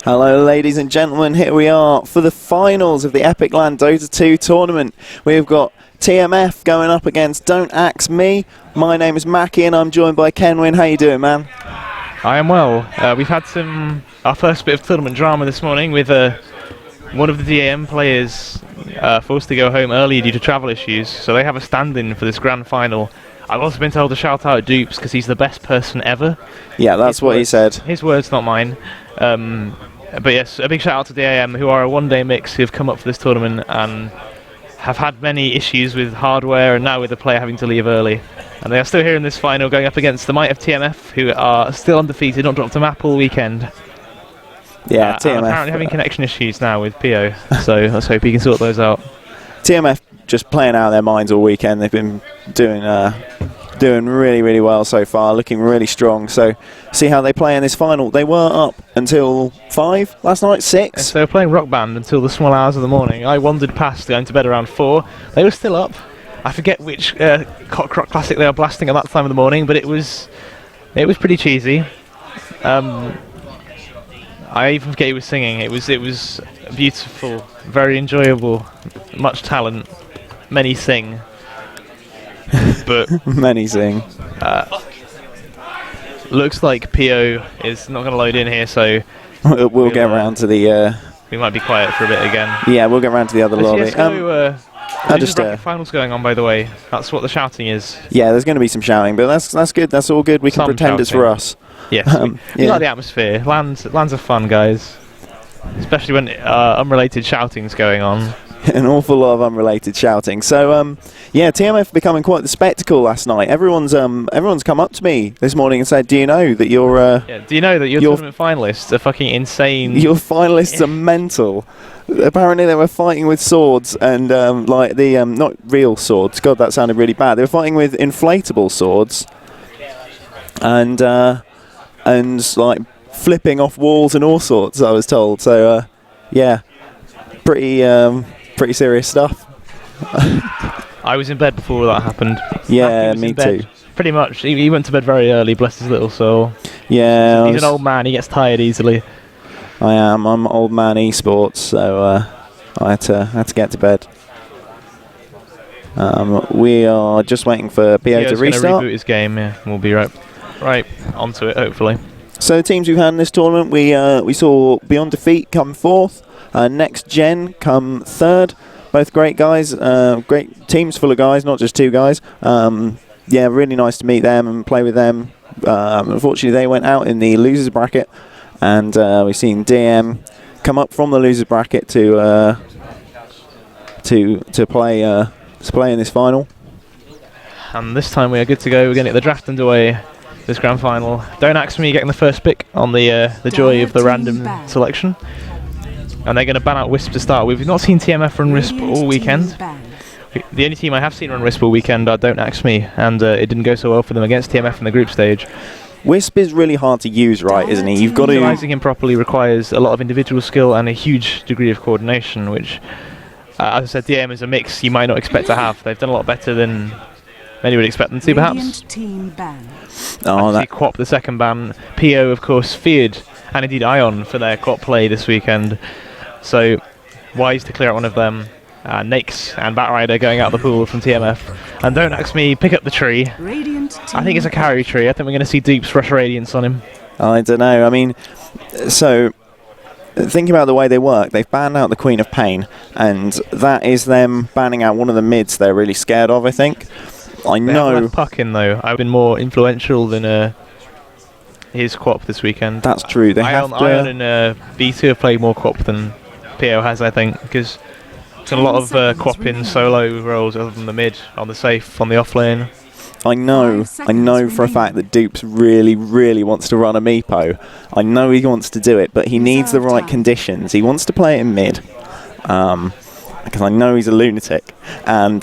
Hello ladies and gentlemen, here we are for the finals of the Epiclan Dota 2 tournament. We've got TmF going up against Don't Axe Me. My name is Mackie and I'm joined by Kenwin. How you doing, man? I am well. We've had our first bit of tournament drama this morning with one of the DAM players forced to go home early due to travel issues, so they have a stand-in for this grand final. I've also been told to shout out Dupes because he's the best person ever. Yeah, that's what he said. His words, not mine. But yes, a big shout out to DAM, who are a one-day mix who have come up for this tournament and have had many issues with hardware and now with the player having to leave early. And they are still here in this final, going up against the might of TmF, who are still undefeated, not dropped a map all weekend. Yeah, TmF. And apparently having connection issues now with PO, so let's hope he can sort those out. TmF just playing out of their minds all weekend. They've been doing really, really well so far, looking really strong. So see how they play in this final. They were up until 5 last night, 6. Yes, they were playing Rock Band until the small hours of the morning. I wandered past, going to bed around 4. They were still up. I forget which Cock Rock classic they were blasting at that time of the morning, but it was pretty cheesy. I even forget he was singing. It was beautiful, very enjoyable, much talent, many sing. But many sing. Looks like PO is not going to load in here, so we'll get around to the. We might be quiet for a bit again. Yeah, we'll get around to the other lobby. There's finals going on, by the way. That's what the shouting is. Yeah, there's going to be some shouting, but that's good. That's all good. We can pretend shouting. It's for us. Yes, we like the atmosphere. Lands are fun, guys. Especially when unrelated shouting's going on. An awful lot of unrelated shouting. So, yeah, TmF becoming quite the spectacle last night. Everyone's come up to me this morning and said, "Do you know that you're? Do you know that your tournament finalists are fucking insane? Your finalists are mental." Apparently, they were fighting with swords and like the not real swords. God, that sounded really bad. They were fighting with inflatable swords and like flipping off walls and all sorts. I was told. So, yeah, pretty serious stuff. I was in bed before that happened. Yeah, me too. Pretty much. He went to bed very early, bless his little soul. Yeah. He's an old man, he gets tired easily. I'm old man esports, so I had to get to bed. We are just waiting for PO to restart. Reboot his game, yeah. We'll be right onto it, hopefully. So the teams we've had in this tournament, we saw Beyond Defeat come 4th. Next Gen come 3rd. Both great guys, great teams full of guys, not just 2 guys. Yeah, really nice to meet them and play with them. Unfortunately, they went out in the losers bracket, and we've seen DM come up from the losers bracket to play in this final. And this time we are good to go. We're going to get the draft underway. This grand final. Don't Axe Me getting the first pick on the joy of the random selection. And they're going to ban out Wisp to start with. We've not seen TmF run Wisp all weekend. The only team I have seen run Wisp all weekend are Don't Axe Me, and it didn't go so well for them against TmF in the group stage. Wisp is really hard to use, right, isn't he? You've got to... Utilizing him properly requires a lot of individual skill and a huge degree of coordination, which, as I said, DM is a mix you might not expect to have. They've done a lot better than many would expect them to, perhaps. Quap the second ban. PO, of course, feared, and indeed Ion, for their Quap play this weekend. So, wise to clear out one of them. Nakes and Batrider going out the pool from TmF. And Don't Axe Me pick up the tree. I think it's a carry tree. I think we're going to see Dupes rush Radiance on him. I don't know. I mean, so thinking about the way they work, they've banned out the Queen of Pain, and that is them banning out one of the mids they're really scared of, I think. I know. They have Puck in, though. I've been more influential than his Quap this weekend. That's true. They Ion and B2 have played more Quap than PO has, I think, because it's a lot of Quap in solo roles other than the mid, on the safe, on the off lane. I know for a fact that Dupes really, really wants to run a Meepo. I know he wants to do it, but he needs the right conditions. He wants to play it in mid, because I know he's a lunatic. And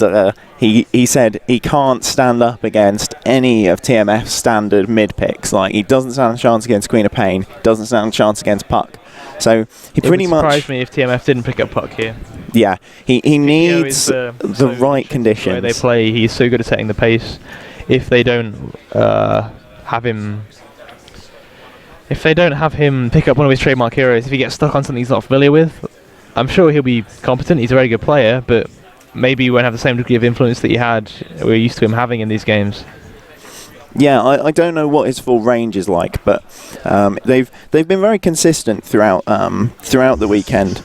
he said he can't stand up against any of TmF's standard mid picks. Like, he doesn't stand a chance against Queen of Pain, doesn't stand a chance against Puck. So he pretty much... It would surprise me if TmF didn't pick up Puck here. Yeah, he needs the right conditions. The way they play, he's so good at setting the pace. If they don't have him if they don't have him pick up one of his trademark heroes, if he gets stuck on something he's not familiar with, I'm sure he'll be competent. He's a very good player, but maybe he won't have the same degree of influence that we're used to him having in these games. Yeah, I don't know what his full range is like, but they've been very consistent throughout the weekend,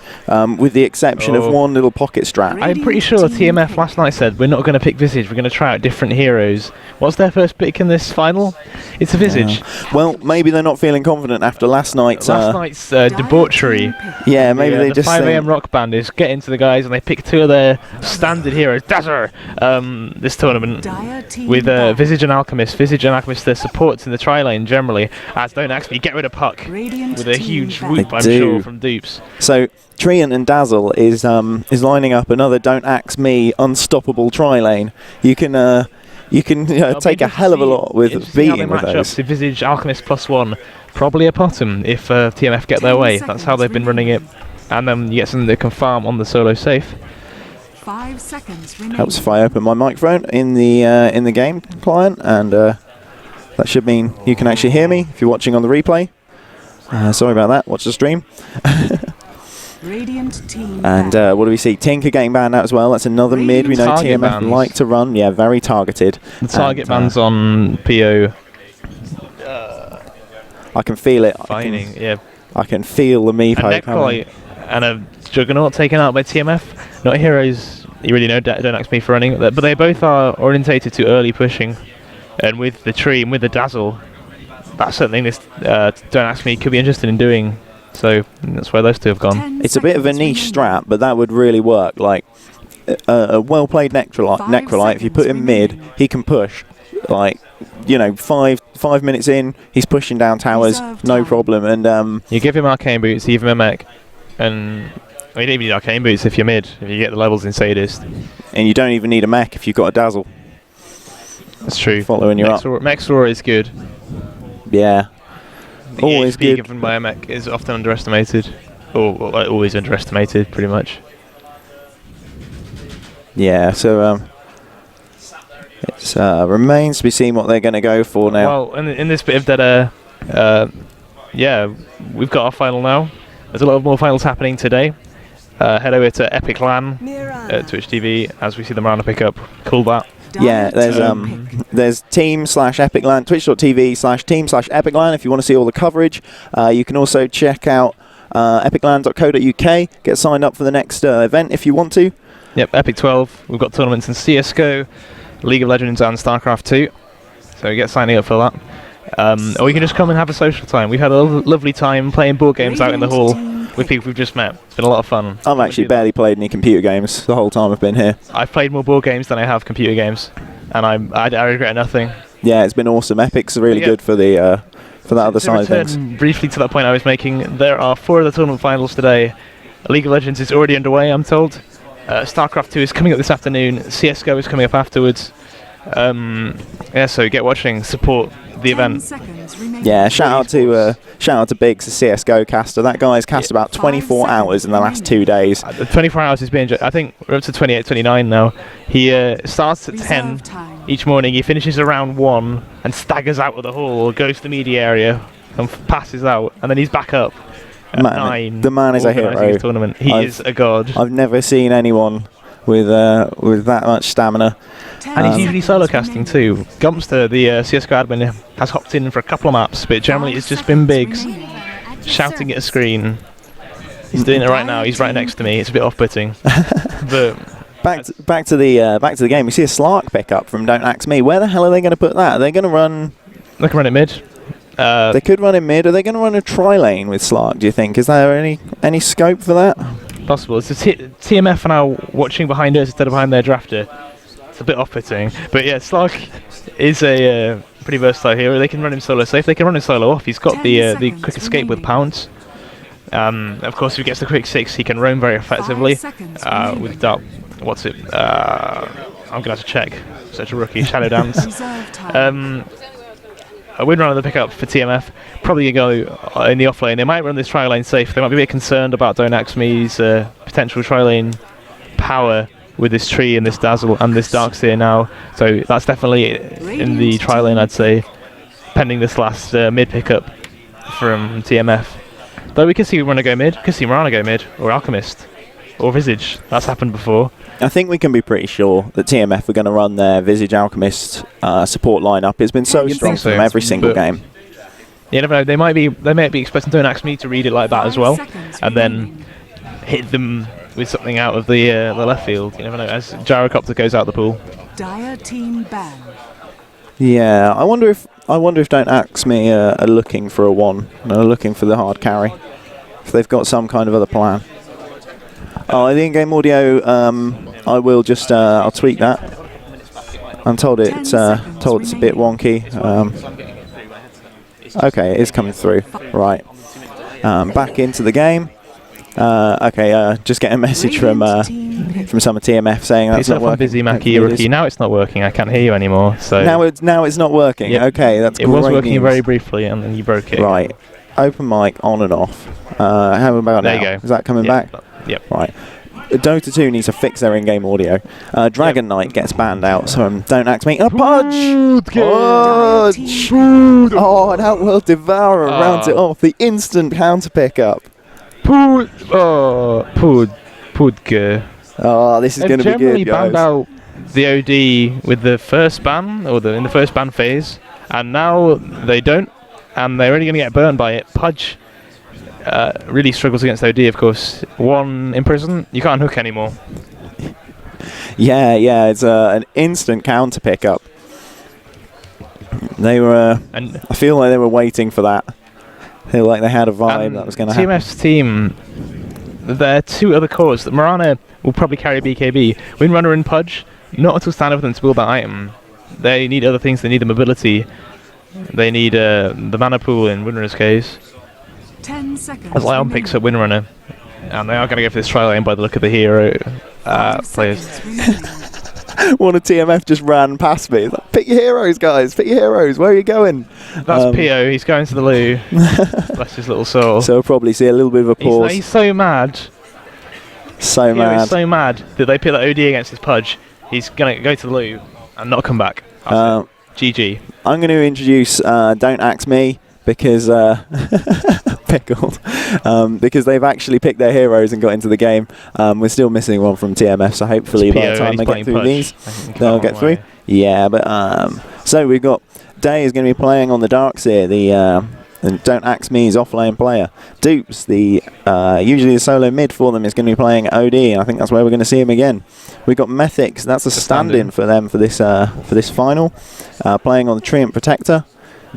with the exception of one little pocket strat. I'm pretty sure TmF last night said we're not going to pick Visage, we're going to try out different heroes. What's their first pick in this final? It's a Visage. Well, maybe they're not feeling confident after last night's debauchery. Yeah, maybe they the just 5 AM rock band is getting to the guys and they pick 2 of their standard heroes. Dazzler! This tournament with Visage and Alchemist. Visage and Alchemist, their supports in the tri-lane generally, as don't ask me, get rid of Puck with a huge whoop, I'm sure, from dupes. So Treant and Dazzle is lining up another don't axe me unstoppable tri-lane. You can take a hell of a lot with beating with those. Up Visage Alchemist +1, probably a bottom if TmF get their way. That's how they've been running it, and then you get something that can farm on the solo safe. 5 seconds remaining. Helps if I open my microphone in the game client, and that should mean you can actually hear me if you're watching on the replay. Sorry about that. Watch the stream. Radiant team. And what do we see? Tinker getting banned out as well. That's another mid we know TmF like to run. Yeah, very targeted. The target bans on PO. I can feel it. Yeah. I can feel the meepo. A Necrolyte and a Juggernaut taken out by TmF. Not heroes you really know, don't ask me for running, but they both are orientated to early pushing. And with the tree and with the Dazzle, that's something this don't ask me could be interested in doing. So that's where those 2 have gone. It's a bit of a niche strat, but that would really work. Like a well-played Necrolyte, if you put him mid, he can push. Like, you know, five minutes in, he's pushing down towers, no problem. And you give him arcane boots, you give him a mech, and you don't even need arcane boots if you're mid. If you get the levels in Sadist, and you don't even need a mech if you've got a Dazzle. That's true. Following you up. Mech's Roar is good. Yeah. The always HP good. given by a mech is often underestimated, or always underestimated, pretty much. Yeah, so it remains to be seen what they're going to go for now. Well, in this bit of dead air, yeah, we've got our final now. There's a lot of more finals happening today. Head over to Epiclan at Twitch TV as we see the Marana pick up. Cool that. Yeah, there's team/Epiclan, twitch.tv/team/Epiclan if you want to see all the coverage. You can also check out epiclan.co.uk, get signed up for the next event if you want to. Yep, Epic 12. We've got tournaments in CSGO, League of Legends and StarCraft 2. So get signing up for that. Or you can just come and have a social time. We've had a lovely time playing board games out in the hall with people we've just met. It's been a lot of fun. I've actually barely played any computer games the whole time I've been here. I've played more board games than I have computer games, and I regret nothing. Yeah, it's been awesome. Epic's really good for the for that other side of things. Briefly to that point I was making, there are 4 of the tournament finals today. League of Legends is already underway, I'm told. StarCraft 2 is coming up this afternoon. CSGO is coming up afterwards. Yeah, so get watching, support the event. Yeah, shout out to Biggs, the CSGO caster. That guy's cast about 24 hours in the last 2 days. 24 hours is being, I think we're up to 28, 29 now. He starts at 10 each morning. He finishes around 1 and staggers out of the hall or goes to the media area and passes out, and then he's back up at 9. The man is a hero. Tournament. He is a god. I've never seen anyone with that much stamina. And he's usually solo casting too. Gumpster, the CSGO admin, has hopped in for a couple of maps, but generally it's just been Biggs shouting at a screen. He's doing it right now. He's right next to me. It's a bit off-putting. But back to the game. We see a Slark pickup from Don't Axe Me. Where the hell are they going to put that? Are they going to run? They can run it mid. They could run in mid. Are they going to run a tri-lane with Slark, do you think? Is there any scope for that? Possible. It's TmF are now watching behind us instead of behind their drafter. It's a bit off-putting. But yeah, Slark is a pretty versatile hero. They can run him solo safe. They can run him solo off. He's got the quick escape with Pounce. Of course, if he gets the quick 6, he can roam very effectively. With Dark... What's it? I'm going to have to check. Such a rookie. Shadow Dance. A win run of the pickup for TmF. Probably going to go in the off lane. They might run this tri lane safe. They might be a bit concerned about Don't Axe Me's potential tri lane power with this tree and this Dazzle and this Darkseer now. So that's definitely in the tri lane, I'd say, pending this last mid pickup from TMF. Though we could see Runner go mid, could see Mirana go mid, or Alchemist, or Visage. That's happened before. I think we can be pretty sure that TMF are going to run their Visage Alchemist support lineup. It's been so You'd strong think so, from every single game. You never know. They might be expecting Don't Ask Me to read it like that as well, and then hit them with something out of the left field. You never know. As Gyrocopter goes out the pool. Dire team ban. Yeah, I wonder if Don't Ask Me are looking for a one. They're looking for the hard carry. If they've got some kind of other plan. Oh, the in-game audio. I will just. I'll tweak that. I'm told it's a bit wonky. Okay, it is coming through. Right. Back into the game. Okay. Just get a message from some of TMF saying that's not working. Busy, Mackie, rookie. Now it's not working. I can't hear you anymore. So now it's not working. Yep. Okay, that's great. It was working news. very briefly, and then you broke it. Right. Open mic on and off. How about there now? You go. Is that coming back? Yep. Right. Dota 2 needs to fix their in-game audio. Dragon Knight gets banned out, so Don't Ask Me. A Pudge! Pudge! Oh, an Outworld Devourer rounds it off. The instant counter pickup. Pudge. Oh, this is going to be good, generally guys. banned out the OD with the first ban, or in the first ban phase, and now they don't, and they're only going to get burned by it. Pudge really struggles against OD, of course. One in prison, you can't hook anymore. Yeah, it's an instant counter pickup. They were. I feel like they were waiting for that. I feel like they had a vibe that was going to happen. TMF's team, there are two other cores that Mirana will probably carry BKB. Windrunner and Pudge, not at all stand up for them to build that item. They need other things. They need the mobility. They need the mana pool in Windrunner's case. 10 seconds. As Lion picks up Windrunner, and they are going to go for this trial aim by the look of the hero players. One of TMF just ran past me. Like, pick your heroes, guys. Pick your heroes. Where are you going? That's PO. He's going to the loo. Bless his little soul. So we'll probably see a little bit of a pause. He's so mad. He's so mad that they put that OD against his Pudge. He's going to go to the loo and not come back. GG. I'm going to introduce Don't Ask Me because pickled because they've actually picked their heroes and got into the game. We're still missing one from TMF, so hopefully by the time they get through these, they'll get through. Yeah, but so we've got Day is going to be playing on the Darkseer, and Don't Ask Me is offlane player. Dupes, usually the solo mid for them, is going to be playing OD, and I think that's where we're going to see him again. We've got Mythics, that's a stand-in for them for this final, playing on the Treant Protector.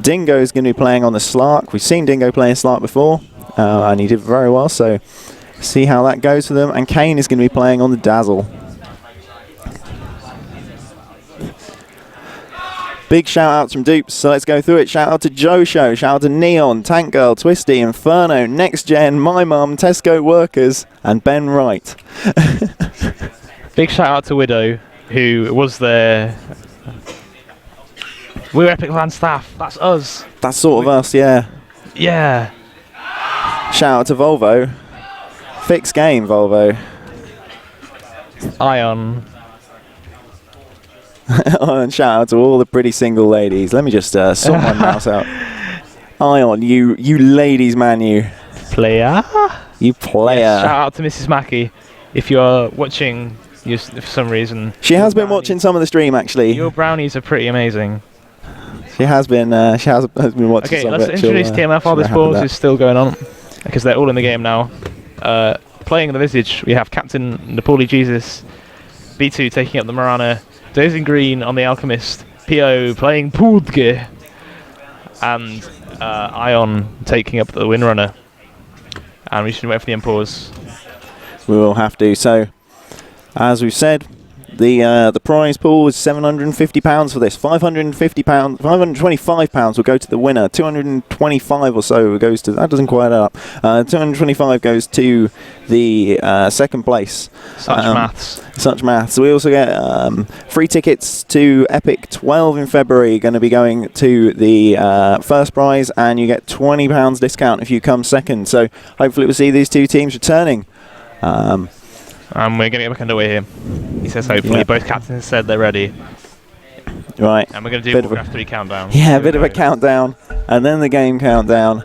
Dingo is going to be playing on the Slark. We've seen Dingo playing Slark before, and he did very well, so see how that goes for them. And Kane is going to be playing on the Dazzle. Big shout outs from Dupes, so let's go through it. Shout out to Joe Show, shout out to Neon, Tank Girl, Twisty, Inferno, Next Gen, My Mum, Tesco Workers, and Ben Wright. Big shout out to Widow, who was there. We're Epiclan staff. That's us. That's sort of us, yeah. Yeah. Shout out to Volvo. Fix game, Volvo. Ion. And shout out to all the pretty single ladies. Let me just sort my mouse out. Ion, you ladies man, you. Player. You player. Yes, shout out to Mrs. Mackie. If you're watching, for some reason. She has been watching some of the stream, actually. Your brownies are pretty amazing. She has been watching okay, some let's introduce TMF while this pause is still going on, because they're all in the game now. Playing the Visage, we have Captain Napoli Jesus, B2 taking up the Mirana, Dozing Green on the Alchemist, PO playing Pudge, and Ion taking up the Windrunner. And we should wait for the unpause. We will have to. So, as we've said, the prize pool is £750 for this. £550, £525 will go to the winner. 225 or so goes to, that doesn't quite add up. 225 goes to the second place. Such maths. We also get free tickets to Epic.ELEVEN in February, going to be going to the first prize, and you get £20 discount if you come second. So hopefully we'll see these two teams returning. And we're going to get back underway here. He says hopefully. Yep. Both captains said they're ready. Right. And we're going to do a 3 countdown. Yeah, a bit of a countdown. And then the game countdown.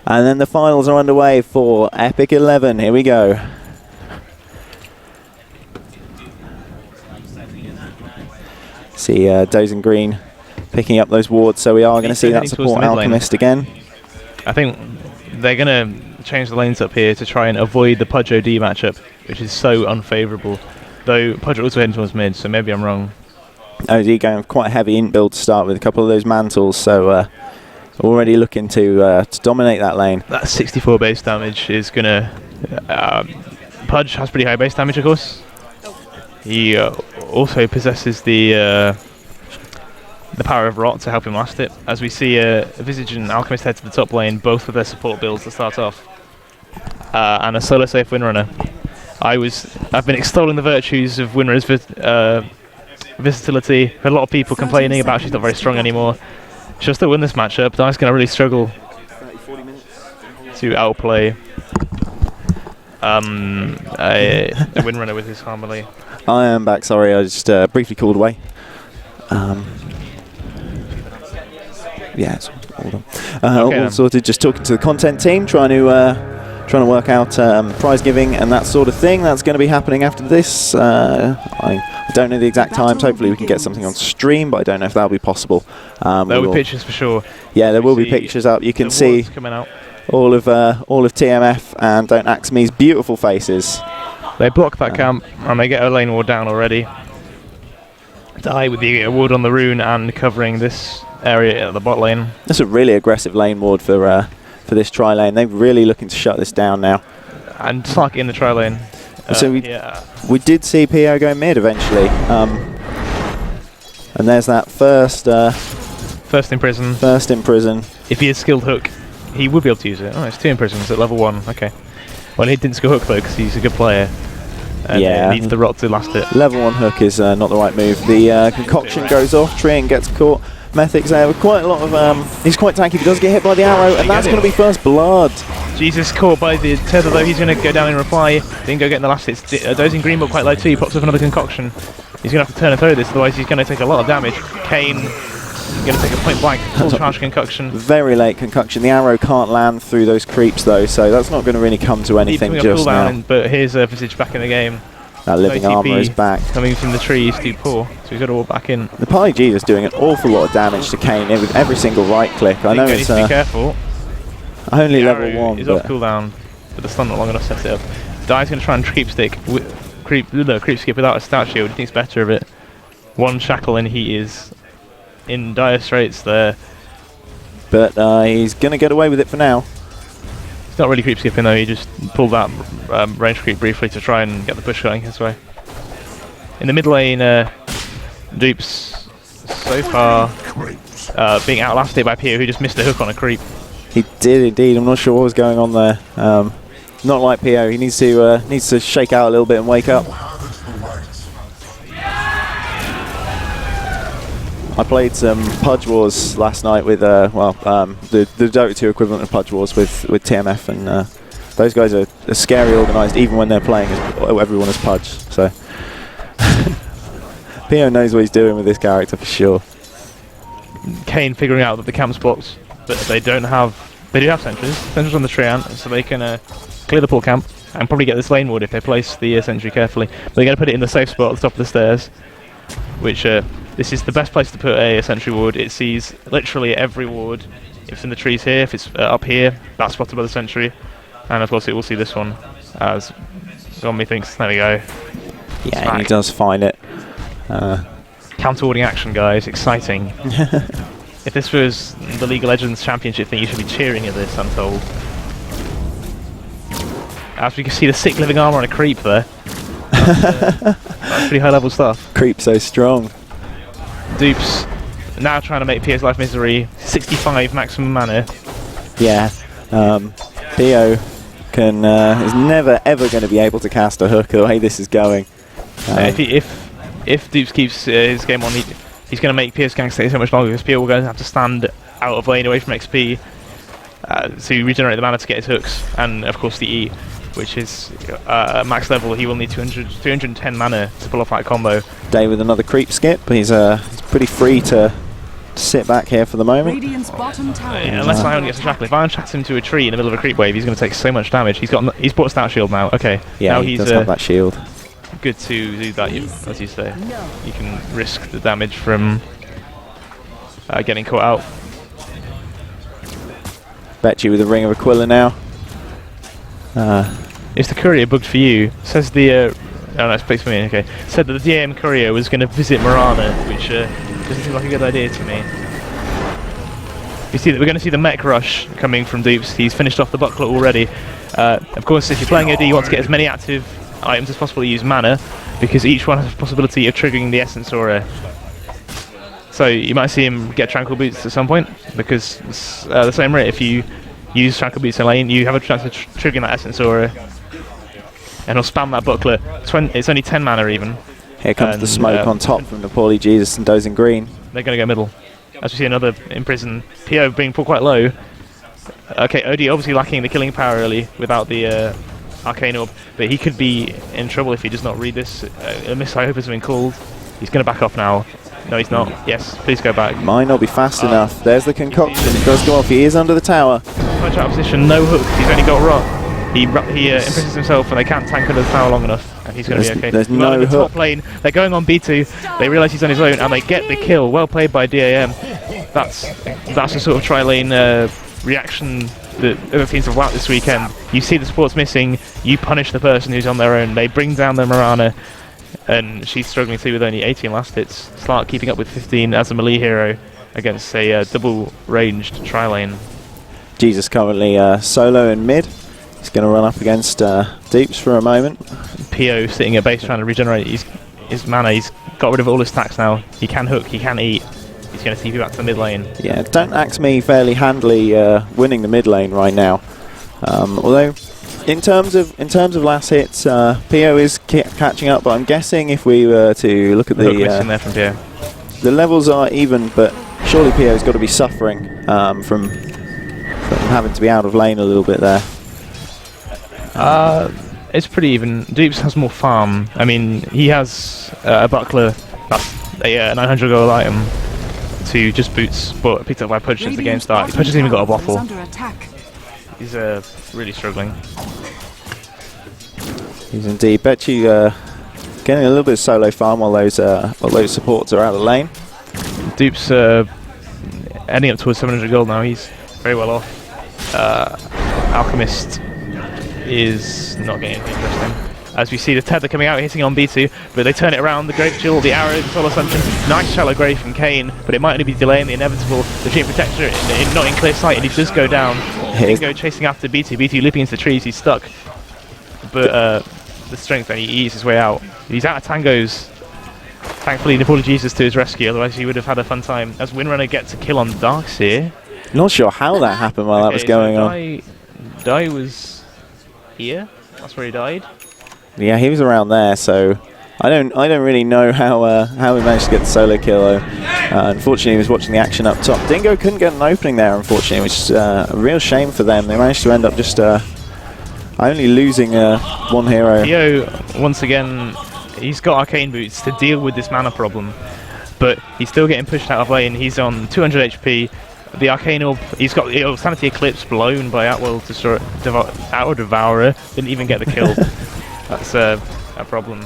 And then the finals are underway for epic.ELEVEN. Here we go. See Dozing Green picking up those wards, so we are going to see that support Alchemist again. I think they're going to change the lanes up here to try and avoid the Pudge OD matchup, which is so unfavourable. Though Pudge also heading towards mid, so maybe I'm wrong. OD going quite a heavy int build to start with, a couple of those mantles, so already looking to dominate that lane. That 64 base damage is going to... Pudge has pretty high base damage, of course. He also possesses the power of Rot to help him last it. As we see Visage and Alchemist head to the top lane, both with their support builds to start off. And a solo safe Windrunner. I've been extolling the virtues of Windrunner's versatility. Heard a lot of people complaining about she's not very strong anymore. She'll still win this matchup. Dive's going to really struggle to outplay a Windrunner with his Harmony. I am back, sorry, I just briefly called away. Yeah, it's all done. All sorted, just talking to the content team, trying to work out prize giving and that sort of thing. That's going to be happening after this. I don't know the exact times. Hopefully we can get something on stream, but I don't know if that'll be possible. There will be pictures for sure. Yeah, there will be pictures up. You can see coming out. all of TmF and Don't Axe Me's beautiful faces. They block that camp and they get a lane ward down already. Die with the ward on the rune and covering this area at the bot lane. That's a really aggressive lane ward for this tri lane. They're really looking to shut this down now. And Slark in the tri lane. So we did see PO go mid eventually. And there's that first in prison. First in prison. If he had skilled hook, he would be able to use it. Oh, it's 2 in prisons at level 1. Okay. Well, he didn't skill hook though because he's a good player. And yeah, needs the Rot to last it. Level 1 hook is not the right move. The concoction goes off. Trian gets caught. Mythic's there with quite a lot of... he's quite tanky, but he does get hit by the arrow, and that's going to be first blood. Jesus caught by the tether though. He's going to go down in reply. Didn't go getting the last hit. Dozing Green but quite low too. He pops up another concoction. He's going to have to turn and throw this, otherwise he's going to take a lot of damage. Kane going to take a point blank full charge concoction. Very late concoction. The arrow can't land through those creeps though, so that's not going to really come to anything just now. But here's Visage back in the game. That living armor is back. Coming from the trees, too poor, so he's got to walk back in. The Party G is doing an awful lot of damage to Kane with every single right click. I know it's be careful. Only level 1. He's off cooldown, but the stun not long enough to set it up. Die's going to try and creep skip without a stat shield. He thinks better of it. One shackle and he is in dire straits there. But he's going to get away with it for now. He's not really creep skipping though, he just pulled that range creep briefly to try and get the push going his way. In the mid lane, Dupes so far being outlasted by Pio, who just missed a hook on a creep. He did indeed. I'm not sure what was going on there. Not like Pio. He needs to shake out a little bit and wake up. I played some Pudge Wars last night with the Dota 2 equivalent of Pudge Wars with TmF, and those guys are scary organised even when they're playing everyone as Pudge. So Pio knows what he's doing with this character for sure. Kane figuring out that the camp's blocked, but they do have sentries. Sentries on the Treant, so they can clear the pool camp and probably get this lane ward if they place the sentry carefully. But they're going to put it in the safe spot at the top of the stairs, which this is the best place to put a sentry ward. It sees literally every ward. If it's in the trees here, if it's up here, that's spotted by the sentry, and of course it will see this one as Zombie thinks. There we go. Yeah, he does find it. Counter-warding action, guys. Exciting. If this was the League of Legends Championship thing, you should be cheering at this, I'm told. As we can see the sick living armor on a creep there. That's pretty high level stuff. Creep so strong. Dupes now trying to make Pio's life misery. 65 maximum mana. Yeah. Pio is never ever going to be able to cast a hook the way this is going. If Dupes keeps his game on, he's going to make Pio's gang stay so much longer because Pio will going to have to stand out of lane away from XP to regenerate the mana to get his hooks, and of course the E, which is max level. He will need 210 mana to pull off that combo. Day with another creep skip, but he's pretty free to sit back here for the moment. Radiant's bottom tower. Unless Ion gets a shackle. If Ion tracks him to a tree in the middle of a creep wave, he's going to take so much damage. He's bought a stout shield now. Okay. Yeah, now he he's does have that shield. good to do that, as you say. You can risk the damage from getting caught out. Bet you with a Ring of Aquila now. Is the courier booked for you? Says the oh no, it's booked for me. Okay. Said that the DM courier was going to visit Morana, which doesn't seem like a good idea to me. You see that we're going to see the mech rush coming from Dupes. He's finished off the buckler already. Of course, if you're playing OD, you want to get as many active items as possible to use mana, because each one has the possibility of triggering the Essence Aura. So you might see him get Tranquil Boots at some point, because the same rate, if you use Tranquil Boots in lane, you have a chance of triggering that Essence Aura. And he'll spam that buckler. It's only 10 mana even. Here comes the smoke on top from the Poorly Jesus and Dozing Green. They're going to go middle. As we see another Imprison. PO being put quite low. Okay, OD obviously lacking the killing power early without the Arcane Orb, but he could be in trouble if he does not read this. A miss, I hope, has been called. He's going to back off now. No, he's not. Yes, please go back. Might not be fast enough. There's the concoction. It does go off. He is under the tower. Punch out of position, no hook. He's only got rot. He imprisons himself, and they can't tank under the tower long enough, and he's going to be okay. There's no hook. Top lane, they're going on B2. They realise he's on his own, and they get the kill. Well played by DAM. That's the sort of tri-lane reaction that other teams have lacked this weekend. You see the support's missing, you punish the person who's on their own. They bring down the Morana, and she's struggling too with only 18 last hits. Slark keeping up with 15 as a melee hero against a double-ranged tri-lane. Jesus currently solo in mid. He's going to run up against Deeps for a moment. PO sitting at base trying to regenerate his mana. He's got rid of all his stacks now. He can hook, he can eat. He's going to TP back to the mid lane. Yeah, Don't Axe Me fairly handily winning the mid lane right now. Although, in terms of last hits, PO is catching up. But I'm guessing if we were to look at the there from PO. The levels are even, but surely PO's got to be suffering from having to be out of lane a little bit there. It's pretty even. Dupes has more farm. I mean, he has a buckler that's a 900 gold item to just boots, but picked up by Pudge since the game started. Pudge hasn't even got a waffle. He's really struggling. He's indeed. Bet you getting a little bit of solo farm while those supports are out of lane. Dupes ending up towards 700 gold now. He's very well off. Alchemist is not getting anything interesting. As we see the tether coming out, hitting on B2, but they turn it around. The Grave Jewel, the arrow, the Soul Assumption. Nice shallow grave from Kane, but it might only be delaying the inevitable. The Chain Protector not in clear sight, and he does go down. Dingo chasing after B2. B2 leaping into the trees, he's stuck. But the strength, and he eats his way out. He's out of tangos. Thankfully, Nepali Jesus to his rescue, otherwise he would have had a fun time. As Windrunner gets a kill on Darkseer. Not sure how that happened while that was going on. Dai was here. That's where he died. Yeah, he was around there, so I don't really know how he managed to get the solo kill. Unfortunately, he was watching the action up top. Dingo couldn't get an opening there, unfortunately, which is a real shame for them. They managed to end up just only losing one hero. Theo, once again, he's got Arcane Boots to deal with this mana problem, but he's still getting pushed out of lane. He's on 200 HP. The Arcane Orb, he's got the Sanity Eclipse blown by Outworld Devourer. Didn't even get the kill. That's a problem.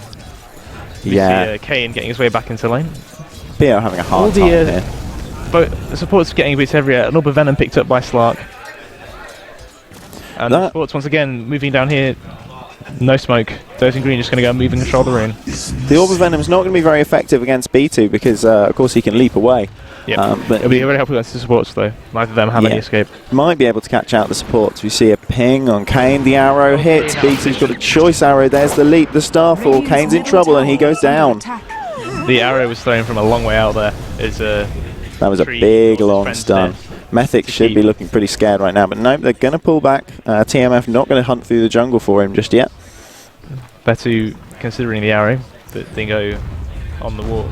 Yeah. We see Kane getting his way back into lane. Theo having a hard time here. But the support's getting boots everywhere. An Orb of Venom picked up by Slark. And the supports once again moving down here. No smoke. Dozing Green just going to go move and control the rune. The Orb of Venom's not going to be very effective against B2 because, of course, he can leap away. Yep. But it'll be very helpful against the supports, though. Neither of them have any escape. Might be able to catch out the supports. We see a ping on Kane. The arrow hits. B2's got a choice arrow. There's the leap, the starfall. Kane's in trouble and he goes down. The arrow was thrown from a long way out there. That was a big long stun. Mythic should be looking pretty scared right now, but nope, they're going to pull back. TmF not going to hunt through the jungle for him just yet. Better considering the arrow, but Dingo on the walk.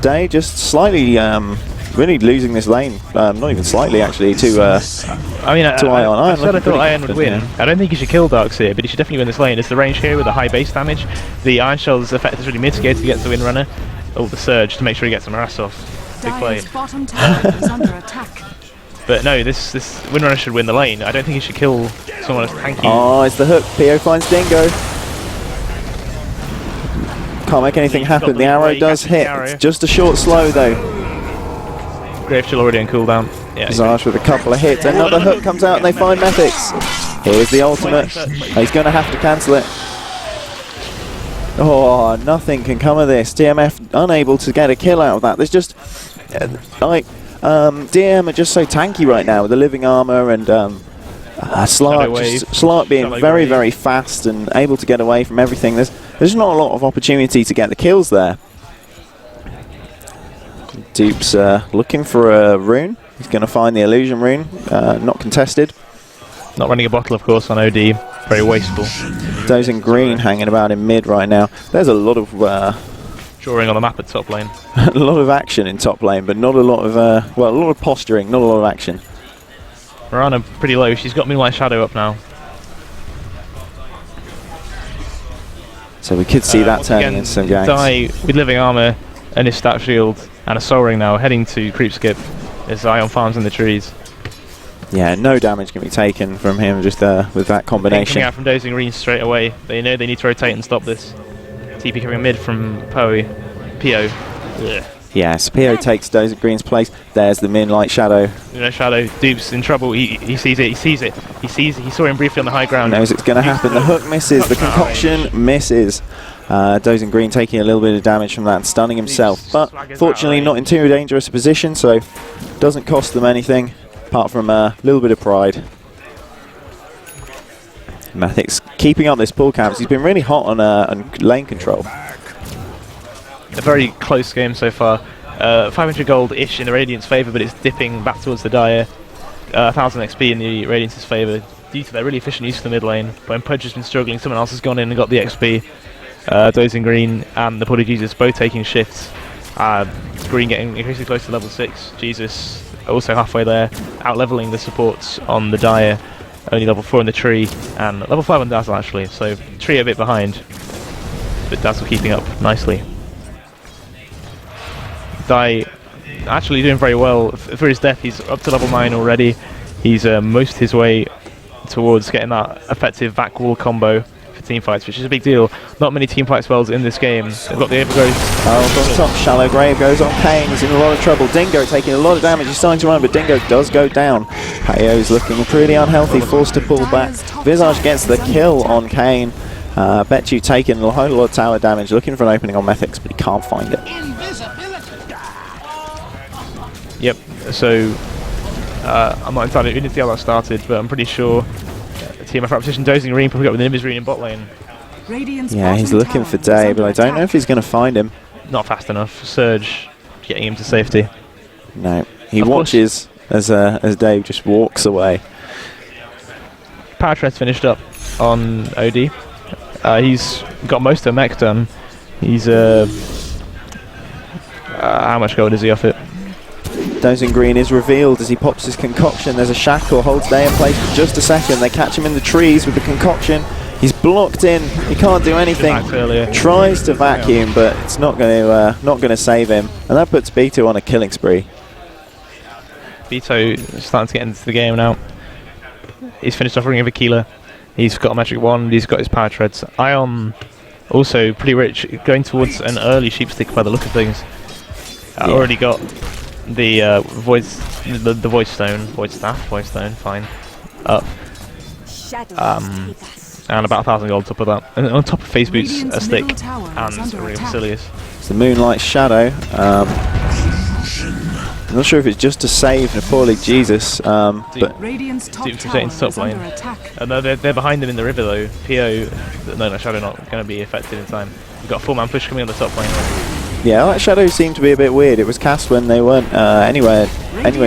Day just slightly really losing this lane. Not even slightly, actually, to Ion. I thought Ion would win. Yeah. I don't think he should kill Darkseer, but he should definitely win this lane. It's the range here with the high base damage. The Iron Shell's effect is really mitigated against the Windrunner. Oh, the surge to make sure he gets some harass off. Big play. Dire's bottom tower is under attack. But no, this Windrunner should win the lane. I don't think he should kill someone as tanky. Oh, it's the hook. PO finds Dingo. Can't make anything happen. The arrow does hit. It's just a short slow though. Grave Chill already on cooldown. Yeah. Visage with a couple of hits. Another hook comes out and they find Methics. Here's the ultimate. He's going to have to cancel it. Oh, nothing can come of this. TmF unable to get a kill out of that. There's just DM are just so tanky right now with the living armor and Slark being very, very fast and able to get away from everything. There's not a lot of opportunity to get the kills there. Dupe's looking for a rune. He's going to find the illusion rune. Not contested. Not running a bottle, of course, on OD. Very wasteful. Dozing Green hanging about in mid right now. There's a lot of drawing on the map at top lane. a lot of action in top lane, but not a lot of a lot of posturing, not a lot of action. Mirana pretty low. She's got Moonlight Shadow up now. So we could see that turning into some ganks. Die with living armor and his stat shield and a soul ring now, heading to creep skip as Ion farms in the trees. Yeah, no damage can be taken from him just with that combination. Coming out from Dozing Green straight away. They know they need to rotate and stop this. TP coming mid from PO. Ugh. Yes, PO takes Dozing Green's place. There's the Moonlight Shadow. Shadow. Dupe's in trouble. He sees it. He saw him briefly on the high ground. Knows it's going to happen. The hook misses. The concoction misses. Dozing Green taking a little bit of damage from that and stunning himself. But fortunately not in too dangerous a position, so doesn't cost them anything apart from a little bit of pride. Mathic's keeping up this pull camp. He's been really hot on lane control. A very close game so far. 500 gold-ish in the Radiant's favour, but it's dipping back towards the Dire. 1000 XP in the Radiance's favour due to their really efficient use of the mid lane. When Pudge has been struggling, someone else has gone in and got the XP. Dozing Green and the Bloody Jesus both taking shifts. Green getting increasingly close to level 6. Jesus also halfway there, out-leveling the supports on the Dire. Only level 4 in the tree, and level 5 on Dazzle actually, so tree a bit behind. But Dazzle keeping up nicely. Die actually doing very well. For his death, he's up to level 9 already. He's most his way towards getting that effective back wall combo for teamfights, which is a big deal. Not many teamfight spells in this game. They've got the overgrowth. Oh, on top, Shallow Grave goes on Kane. He's in a lot of trouble. Dingo taking a lot of damage. He's starting to run, but Dingo does go down. Payo's looking pretty unhealthy, forced to pull back. Visage gets the kill on Kane. Betchu taking a whole lot of tower damage, looking for an opening on Methics, but he can't find it. Yep, so I'm not entirely, we didn't see how that started, but I'm pretty sure TmF repetition Dozing Green probably got with the Nimbus Rune in bot lane. Yeah, he's looking for Day, but I don't know if he's going to find him. Not fast enough. Surge getting him to safety. No, he watches as Dave just walks away. Power Tread's finished up on OD. He's got most of mech done. He's how much gold is he off it? Dozing Green is revealed as he pops his concoction. There's a shackle, holds Day in place for just a second. They catch him in the trees with the concoction. He's blocked in. He can't do anything. Tries to vacuum, but it's not going to save him. And that puts Beto on a killing spree. Beto is starting to get into the game now. He's finished off Ring of Aquila. He's got a magic wand. He's got his power treads. Ion also pretty rich, going towards an early sheepstick by the look of things. Already got the void stone, fine, up. And about 1,000 gold on top of that. And on top of Phase Boots, a stick, and a Ring of Basilius. It's the Moonlight Shadow. I'm not sure if it's just to save Nepali Jesus, but Dupe's rotating to top lane. No, they're behind him in the river though. PO, no, Shadow not going to be effective in time. We've got a 4-man push coming on the top lane. Yeah, that Shadow seemed to be a bit weird. It was cast when they weren't anywhere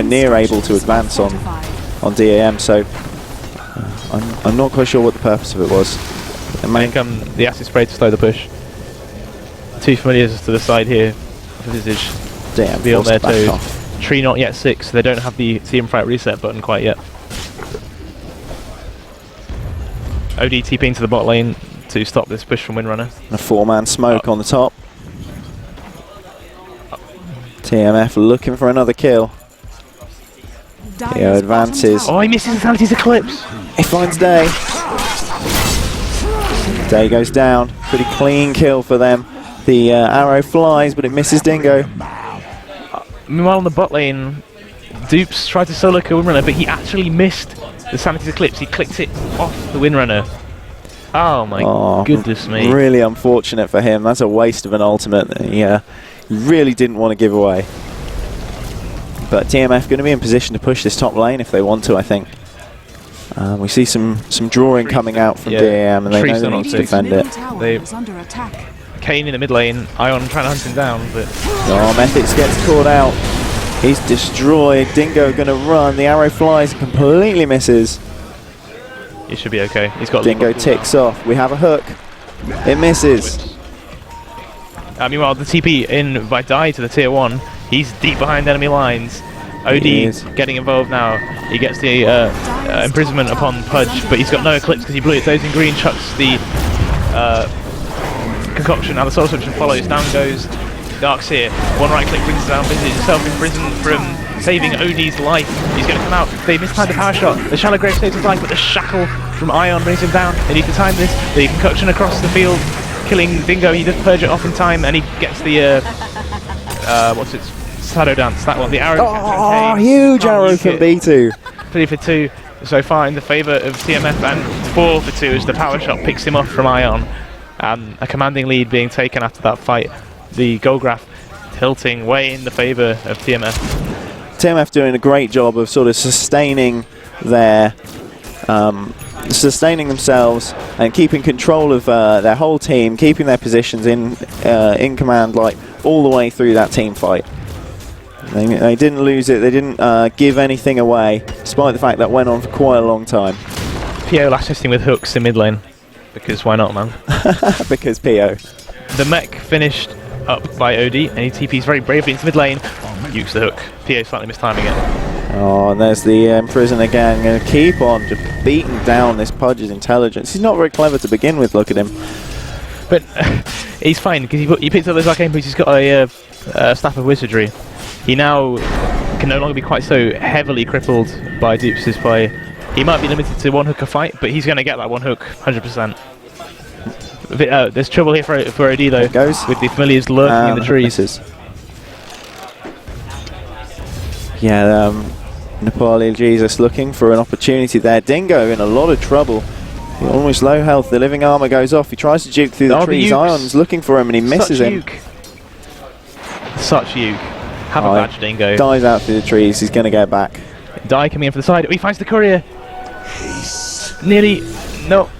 near able to advance on DAM, so I'm not quite sure what the purpose of it was. It may come the acid spray to slow the push. Two familiars to the side here for Visage. Damn, be on their toes. Off. Tree not yet 6, so they don't have the team fight reset button quite yet. OD TPing to the bot lane to stop this push from Windrunner. A 4-man smoke on the top. TmF looking for another kill. Pio advances. Oh, he misses Sanity's Eclipse. He finds Day. Day goes down. Pretty clean kill for them. The arrow flies, but it misses Dingo. Meanwhile, on the bot lane, Dupes tried to solo kill Windrunner, but he actually missed the Sanity's Eclipse. He clicked it off the Windrunner. Oh my goodness me. Really unfortunate for him. That's a waste of an ultimate that he really didn't want to give away. But TmF going to be in position to push this top lane if they want to, I think. We see some drawing coming out from DM, and they know they need to defend it. Kane in the mid lane, Ion trying to hunt him down, but... Oh, Methics gets caught out. He's destroyed. Dingo going to run. The arrow flies and completely misses. He should be okay. He's got Dingo ticks off. We have a hook. It misses. Meanwhile, the TP in by Die to the tier 1. He's deep behind enemy lines. OD getting involved now. He gets the imprisonment upon Pudge, but he's got no Eclipse because he blew it. Those in green chucks the concoction. Now the soul switch follows. Down goes Darkseer. One right click brings down Visage. Self-imprisoned from saving OD's life. He's going to come out. They mistimed the power shot. The shallow grave saves his life, but the shackle from Ion brings him down. They need to time this. The concoction across the field, killing Dingo. He does purge it off in time, and he gets the what's it? Shadow Dance. That one. The arrow. Oh, huge arrow from B2. 3 for 2 so far in the favour of TmF, and 4 for 2 as the power shot picks him off from Ion. And a commanding lead being taken after that fight. The goal graph tilting way in the favour of TmF. TmF doing a great job of sort of sustaining their, sustaining themselves and keeping control of their whole team, keeping their positions in command like all the way through that team fight. They didn't lose it. They didn't give anything away, despite the fact that went on for quite a long time. Pio last testing with hooks in mid lane, because why not, man? Because Pio. The mech finished up by OD, and he TP's very bravely into mid lane. Ukes the hook. Pio slightly mistiming it. Oh, and there's the Imprison again. Going to keep on just beating down this Pudge's intelligence. He's not very clever to begin with, look at him. But he's fine, because he picked up those arcane boots. He's got a Staff of Wizardry. He now can no longer be quite so heavily crippled by Dupes' play. He might be limited to one hook a fight, but he's going to get that one hook 100%. There's trouble here for OD though, with the familiars lurking in the trees. Yeah, Nepali Jesus looking for an opportunity there. Dingo in a lot of trouble. Almost low health. The living armor goes off. He tries to juke through the trees. Ion's looking for him and he misses him. Such uke. Have a badge, Dingo. Dies out through the trees. He's going to go back. Die coming in for the side. He finds the courier. Nearly. No.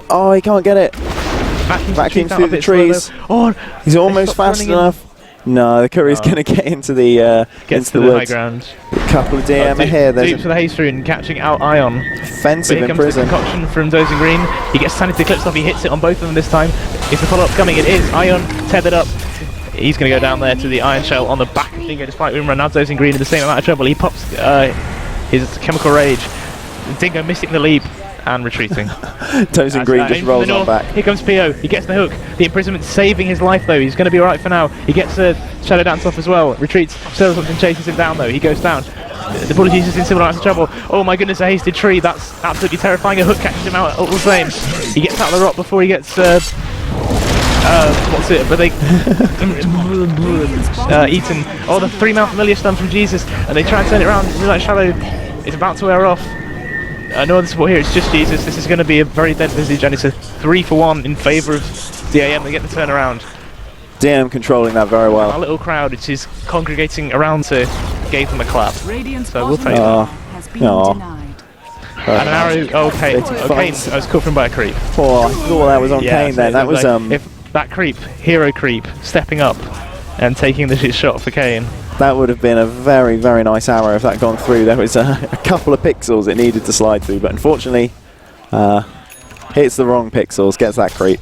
Oh, he can't get it. Vacuum through the trees. Oh, he's almost fast enough. No, the courier's going to get into the gets to the high ground. A couple of DM here. There's Dupes for the haste rune, catching out Ion. Offensive in prison. Concoction from Dozing Green. He gets Sanity Eclipse off. He hits it on both of them this time. Is the follow-up coming? It is. Ion tethered up. He's going to go down there to the Iron Shell on the back of Dingo, despite Windrunner. Now Dozing Green in the same amount of trouble. He pops his Chemical Rage. Dingo missing the leap and retreating. Dozing Green just rolls on back. Here comes Pio. He gets the hook. The imprisonment saving his life though. He's going to be alright for now. He gets a Shadow Dance off as well. Retreats. Something chases him down though. He goes down. The bullet is in similar amounts of trouble. Oh my goodness, a hasted tree. That's absolutely terrifying. A hook catches him out all the same. He gets out of the rock before he gets what's it? But they eaten. Oh, the 3-mouth familiar stun from Jesus, and they try and turn it around. Moonlight Shadow is about to wear off. No other support here. It's just Jesus. This is going to be a very dead Visage, and it's a 3-for-1 in favour of DAM. They get the turnaround. DM controlling that very well. Our little crowd, which is congregating around to give them a clap. So we'll take that. And an arrow. Okay. Okay. I was caught from by a creep. Oh, I thought that was on Kane then. That was if that creep, hero creep, stepping up and taking the shot for Kane. That would have been a very, very nice arrow if that had gone through. There was a couple of pixels it needed to slide through, but unfortunately hits the wrong pixels, gets that creep.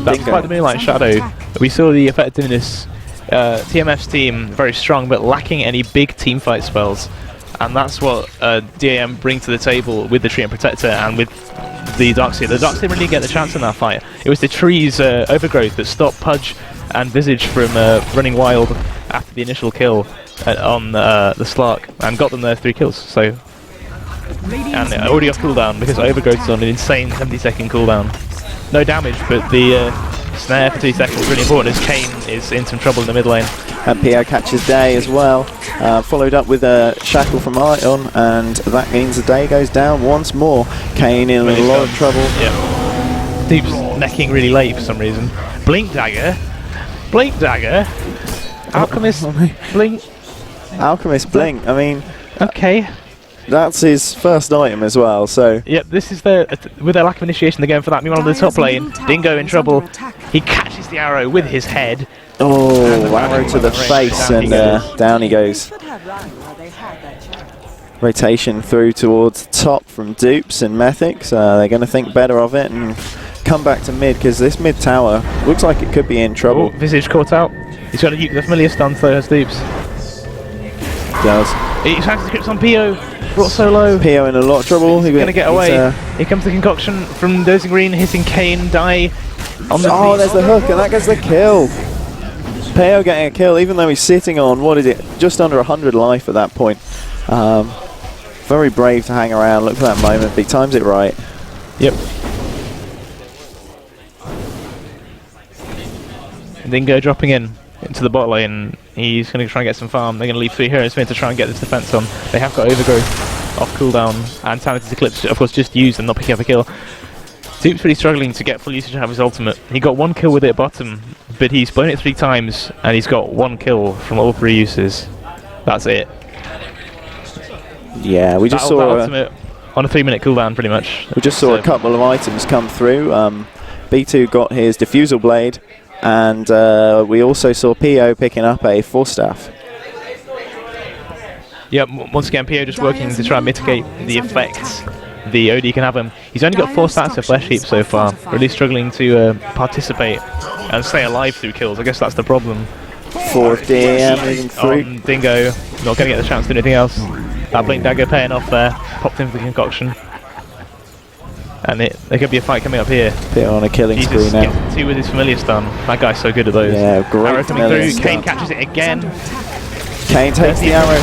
That's quite the Moonlight Shadow. We saw the effectiveness. TmF's team very strong, but lacking any big team fight spells, and that's what DAM bring to the table with the Tree and Protector and with the Darkseer. The Darkseer really didn't get the chance in that fight. It was the trees overgrowth that stopped Pudge and Visage from running wild after the initial kill on the Slark, and got them their 3 kills. So, and already off cooldown because Overgrowth's on an insane 70-second cooldown. No damage, but the snare for 2 seconds is really important as Kane is in some trouble in the mid lane. And Pio catches Day as well, followed up with a shackle from Ion, and that means the Day goes down once more. Kane in a lot of trouble. Yeah. Deep's necking really late for some reason. Blink Dagger. Alchemist Blink. Alchemist Blink, I mean... Okay. That's his first item as well, so... Yep, this is with their lack of initiation, they're going for that. Meanwhile, on the top lane, Dingo in trouble. He catches the arrow with his head. Oh, arrow to the face, and down he goes. Rotation through towards the top from Dupes and Mythics. They're going to think better of it and come back to mid, because this mid tower looks like it could be in trouble. Visage caught out. He's got the familiar stun, though, has Dupes. Does. He's trying to script on Pio. Brought solo. Pio in a lot of trouble. He's going to get away. Here comes the concoction from Dozing Green, hitting Kane. Die on the there's the hook, and that gets the kill. Pio getting a kill, even though he's sitting on, what is it, just under 100 life at that point. Very brave to hang around, look for that moment, but he times it right. Yep. Dingo dropping into the bot lane. He's going to try and get some farm. They're going to leave 3 heroes for him to try and get this defense on. They have got Overgrowth off cooldown, and Sanity's Eclipse, of course, just used and not picking up a kill. Dupe's really struggling to get full usage out of his ultimate. He got 1 kill with it at bottom, but he's blown it 3 times, and he's got 1 kill from all 3 uses. That's it. Yeah, we just saw ultimate on a 3-minute cooldown, pretty much. We just saw a couple of items come through. B2 got his Diffusal Blade, and we also saw Pio picking up a Force Staff. Yep, once again, Pio just working to try and mitigate the effects the OD can have him. He's only got 4 stats of Flesh Heap so far, really struggling to participate and stay alive through kills. I guess that's the problem. 4 DM moving through. Dingo, not going to get the chance to do anything else. That Blink Dagger paying off there, popped in for the concoction. And there could be a fight coming up here. Pio on a killing spree now. Gets 2 with his familiar stun. That guy's so good at those. Yeah, great. Arrow coming through, Kane catches it again. Kane takes the arrow.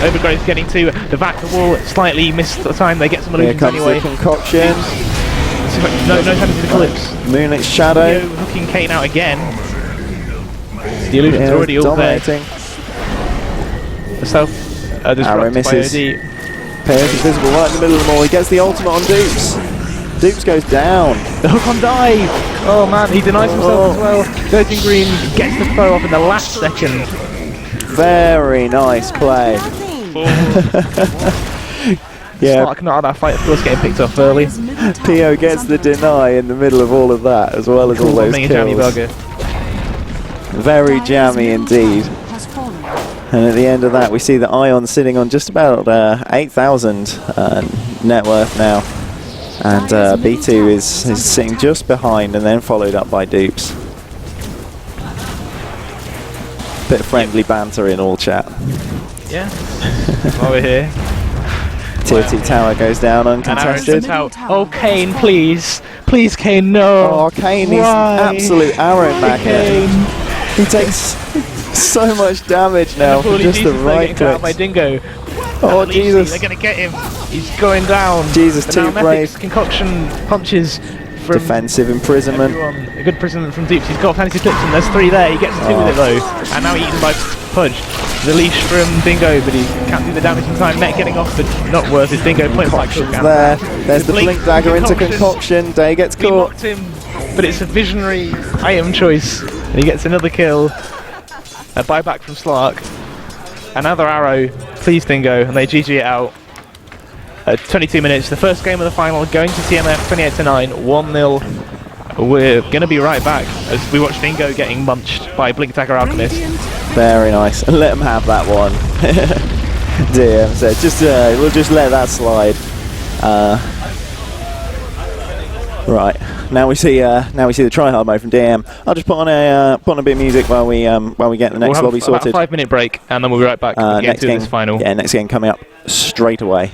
Overgrowth getting to the back of the wall, slightly missed the time. They get some illusions anyway. Here comes the concoction. No time to the Eclipse. Moonlit Shadow. Hooking Kane out again. The illusion's already all dominating. The self arrow misses. Pio's invisible right in the middle of them all. He gets the ultimate on Dupes. Dupes goes down. The hook on dive. Oh man, he denies himself as well. Dodging Green gets the throw off in the last second. Very nice play. Yeah. Slark not out of that fight, of course, getting picked off early. Pio gets the deny in the middle of all of that, as well as all those kills. Very jammy indeed. And at the end of that, we see that Ion sitting on just about 8,000 net worth now. And B2 is sitting just behind, and then followed up by Dupes. Bit of friendly banter in all chat. Yeah. While we're here. Tier 2 tower goes down uncontested. Oh, Kane, please. Please, Kane, no. Oh, Kane is absolute arrow backer. He takes so much damage now for just the right clicks. By Dingo. Oh, Jesus. They're going to get him. He's going down. Jesus, too brave. Concoction punches from defensive imprisonment. Everyone. A good imprisonment from Dupes. He's got Fantasy Eclipse, and there's 3 there. He gets 2 with it though. And now eaten by Pudge. The leash from Dingo, but he can't do the damage in time. Net getting off, but not worth it. Dingo point blank hook. There's the Blink Dagger into Concoction. Day gets caught. He mocked him, but it's a visionary item choice. And he gets another kill. A buyback from Slark. Another arrow. Please, Dingo. And they GG it out. 22 minutes. The first game of the final going to TmF 28-9. 1-0. We're going to be right back as we watch Dingo getting munched by Blink Dagger Alchemist. Very nice. And let him have that one. DM said, we'll just let that slide. Right. Now we see the tryhard mode from DM. I'll just put on a bit of music while we get the next lobby sorted. We'll have a 5-minute break and then we'll be right back. Next game, this final. Yeah, next game coming up straight away.